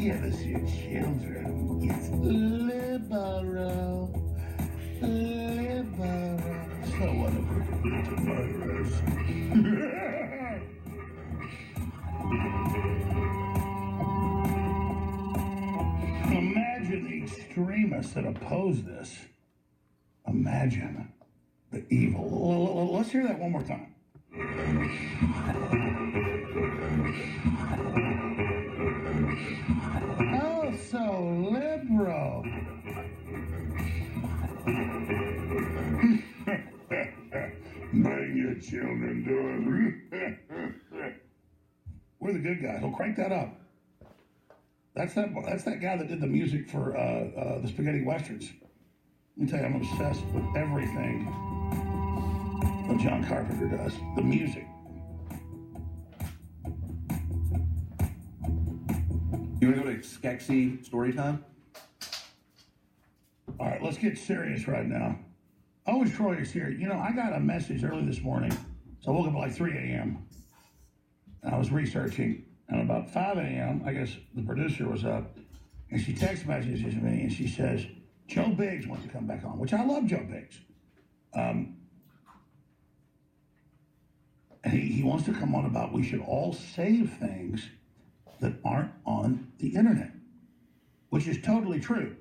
Give us your children. It's liberal. Liberal. So wonderful to murderers. Imagine the extremists that oppose this. Imagine the evil. Let's hear that one more time. Oh, so liberal. Bring your children to us. We're the good guy. He'll crank that up. That's that guy that did the music for the spaghetti westerns. Let me tell you, I'm obsessed with everything that John Carpenter does. The music. You want to go to Skeksis story time? All right, let's get serious right now. Oh, Troy is here. You know, I got a message early this morning. So I woke up at like 3 a.m. and I was researching. And about 5 a.m., I guess the producer was up. And she text messages me and she says, Joe Biggs wants to come back on, which I love Joe Biggs. And he wants to come on about we should all save things that aren't on the internet, which is totally true.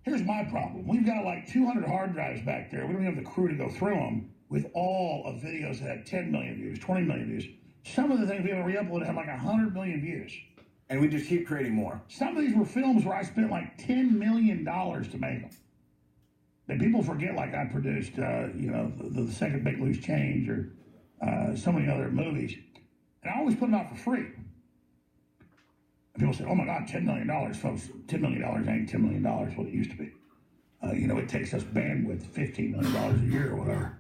Here's my problem. We've got like 200 hard drives back there. We don't have the crew to go through them with all of videos that had 10 million views, 20 million views. Some of the things we have re-uploaded have like 100 million views. And we just keep creating more. Some of these were films where I spent like $10 million to make them. And people forget, like I produced, the Second Big Loose Change or so many other movies. And I always put them out for free. And people say, oh my God, $10 million, folks. $10 million ain't $10 million what it used to be. It takes us bandwidth $15 million a year or whatever,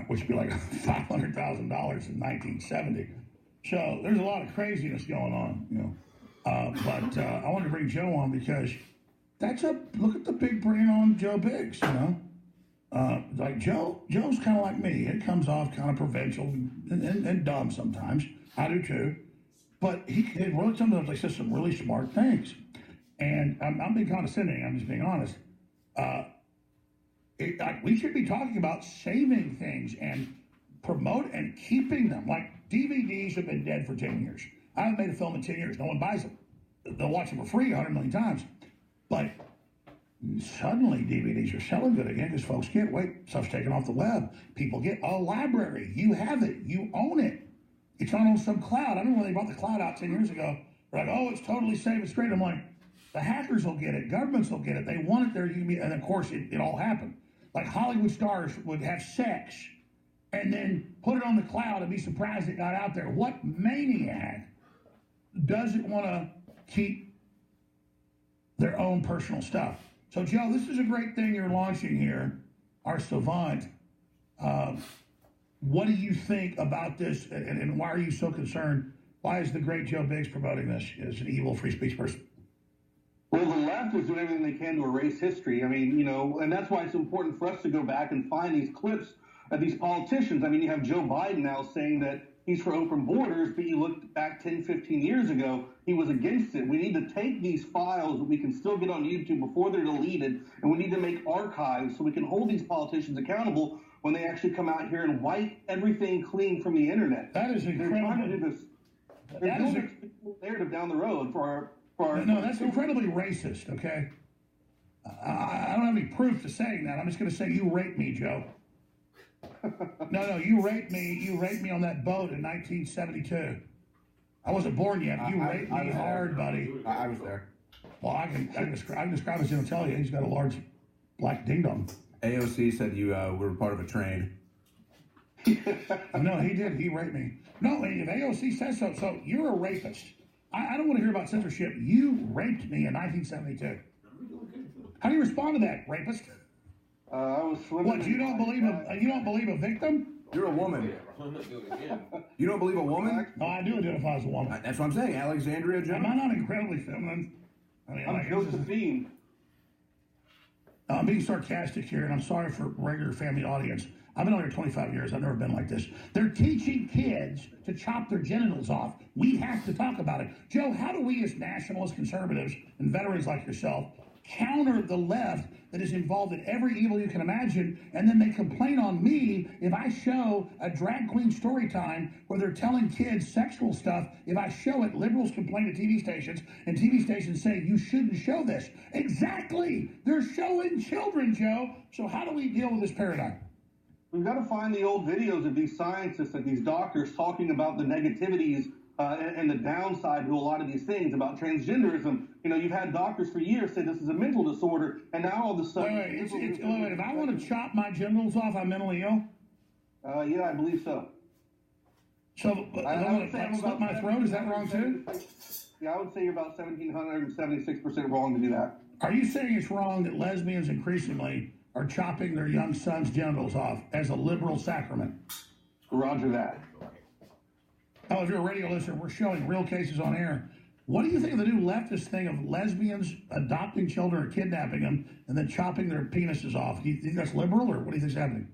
which would be like $500,000 in 1970. So there's a lot of craziness going on, But I wanted to bring Joe on because look at the big brain on Joe Biggs, like Joe's kind of like me. It comes off kind of provincial and dumb sometimes. I do too. But he wrote sometimes like says some really smart things. And I'm being condescending, I'm just being honest. We should be talking about saving things and promote and keeping them. Like DVDs have been dead for 10 years. I haven't made a film in 10 years. No one buys them. They'll watch them for free 100 million times. But suddenly DVDs are selling good again because folks stuff's taken off the web. People get a library. You have it. You own it. It's not on some cloud. I remember when they brought the cloud out 10 years ago. They're like, oh, it's totally safe. It's great. I'm like, the hackers will get it. Governments will get it. They want it there. And of course, it all happened. Like Hollywood stars would have sex and then put it on the cloud and be surprised it got out there. What maniac doesn't want to keep their own personal stuff? So, Joe, this is a great thing you're launching here, our Savant. What do you think about this, and why are you so concerned? Why is the great Joe Biggs promoting this as an evil free speech person? Well, the left is doing everything they can to erase history. I mean, and that's why it's important for us to go back and find these clips of these politicians. I mean, you have Joe Biden now saying that he's for open borders, but you look back 10, 15 years ago, he was against it. We need to take these files that we can still get on YouTube before they're deleted, and we need to make archives so we can hold these politicians accountable when they actually come out here and wipe everything clean from the internet. That is incredible. They're trying to do this. They're building a narrative down the road for our. No, that's incredibly racist. Okay, I don't have any proof to saying that. I'm just going to say you raped me, Joe. No, you raped me. You raped me on that boat in 1972. I wasn't born yet. You raped me hard, buddy. I was there. Well, I can describe his genitalia. He's got a large black ding dong. AOC said you were part of a train. No, he did. He raped me. No, if AOC says so you're a rapist. I don't want to hear about censorship. You raped me in 1972. How do you respond to that, rapist? I was swimming. What? You don't believe a victim? You're a woman. You don't believe a woman? No, I do identify as a woman. That's what I'm saying. Alexandria Jones. Am I not incredibly feminine? I'm Josephine. I'm being sarcastic here, and I'm sorry for regular family audience. I've been on here 25 years. I've never been like this. They're teaching kids to chop their genitals off. We have to talk about it. Joe, how do we as nationalist conservatives and veterans like yourself counter the left that is involved in every evil you can imagine, and then they complain on me if I show a drag queen story time where they're telling kids sexual stuff? If I show it, liberals complain to TV stations, and TV stations say you shouldn't show this. Exactly. They're showing children, Joe. So how do we deal with this paradigm? We've got to find the old videos of these scientists and these doctors talking about the negativities and the downside to a lot of these things about transgenderism. You know, you've had doctors for years say this is a mental disorder, and now all of a sudden... Wait, if I want to chop my genitals off, I'm mentally ill? Yeah, I believe so. So, I want to slit my throat? Is that wrong, too? Yeah, I would say you're about 1,776% wrong to do that. Are you saying it's wrong that lesbians increasingly are chopping their young sons' genitals off as a liberal sacrament? Roger that. Oh, if you're a radio listener, we're showing real cases on air. What do you think of the new leftist thing of lesbians adopting children or kidnapping them and then chopping their penises off? Do you think that's liberal, or what do you think's happening?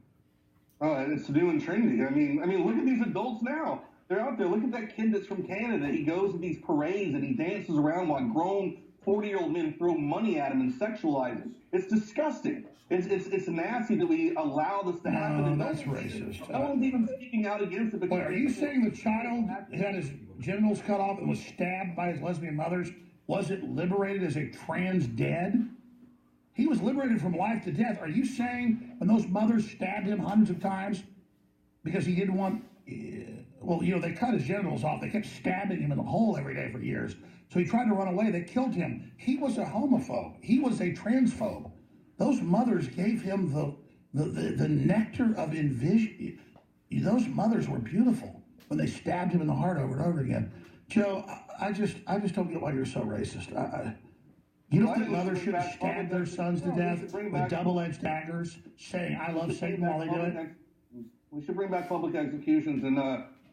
Oh, it's new and trendy. I mean, look at these adults now. They're out there. Look at that kid that's from Canada. He goes to these parades and he dances around while grown 40-year-old men throw money at him and sexualize him. It's disgusting. It's nasty that we allow this to happen. No, that's racist. No one's even speaking out against it. Wait, are you saying the child had his genitals cut off and was stabbed by his lesbian mothers wasn't liberated as a trans dead? He was liberated from life to death. Are you saying when those mothers stabbed him hundreds of times because he didn't want... Well, you know, they cut his genitals off. They kept stabbing him in the hole every day for years. So he tried to run away. They killed him. He was a homophobe. He was a transphobe. Those mothers gave him the nectar of envision. Those mothers were beautiful when they stabbed him in the heart over and over again. Joe, I just don't get why you're so racist. You don't think mothers should stab their sons to death with double-edged daggers, saying "I love Satan" while they do it? We should bring back public executions and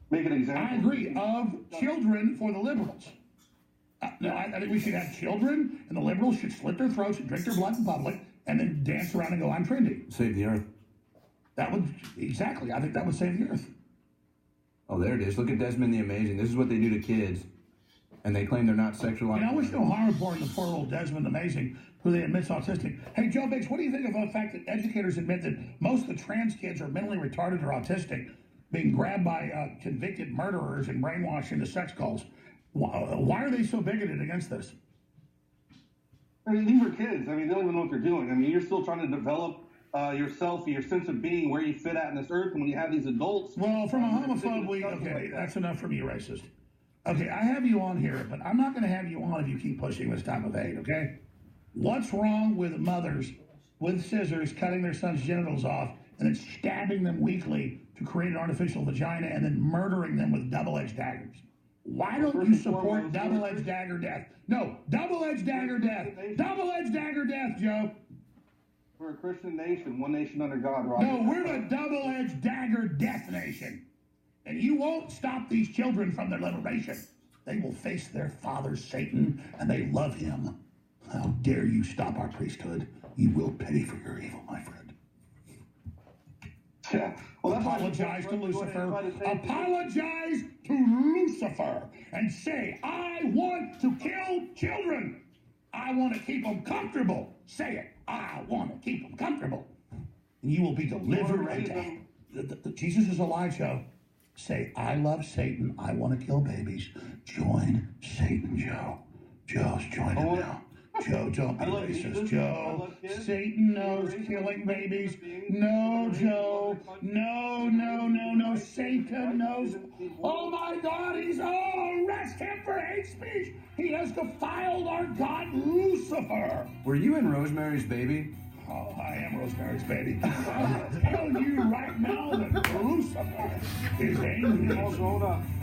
make an example. I agree, of children for the liberals. No, I think we should have children, and the liberals should slit their throats and drink their blood in public, and then dance around and go, "I'm trendy." Save the earth. That would, exactly. I think that would save the earth. Oh, there it is. Look at Desmond the Amazing. This is what they do to kids, and they claim they're not sexualized. You know, I wish no harm reporting the poor little Desmond Amazing, who they admit's autistic. Hey, Joe Biggs, what do you think of the fact that educators admit that most of the trans kids are mentally retarded or autistic, being grabbed by convicted murderers and brainwashed into sex cults? Why are they so bigoted against this? I mean, these are kids. I mean, they don't even know what they're doing. I mean, you're still trying to develop yourself, your sense of being, where you fit at in this earth. And when you have these adults... Well, from a homophobe, okay, that's enough from you, racist. Okay, I have you on here, but I'm not going to have you on if you keep pushing this type of hate, okay? What's wrong with mothers with scissors cutting their sons' genitals off and then stabbing them weekly to create an artificial vagina and then murdering them with double-edged daggers? Why don't you support double-edged dagger death? No, double-edged dagger death. Double-edged dagger death, Joe. We're a Christian nation, one nation under God, Roger. No, we're the double-edged dagger death nation. And you won't stop these children from their liberation. They will face their father, Satan, and they love him. How dare you stop our priesthood? You will pay for your evil, my friend. Yeah. Well, apologize to Lucifer. Apologize to Lucifer and say, "I want to kill children. I want to keep them comfortable." Say it. I want to keep them comfortable. And you will be delivered. Jesus is alive, Joe. Say, "I love Satan. I want to kill babies." Join Satan, Joe. Joe's joining now. Joe, don't be racist. Joe, Satan knows killing babies. No, Joe. No. Satan knows. Oh, my God, arrest him for hate speech. He has defiled our God, Lucifer. Were you in Rosemary's Baby? Oh, I am Rosemary's Baby. I'll tell you right now that Lucifer is angry. They're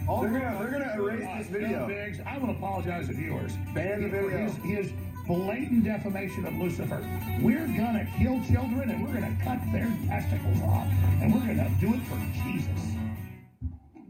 gonna erase this video. Biggs, I will apologize to viewers. Ban the video. His blatant defamation of Lucifer. We're gonna kill children and we're gonna cut their testicles off, and we're gonna do it for Jesus.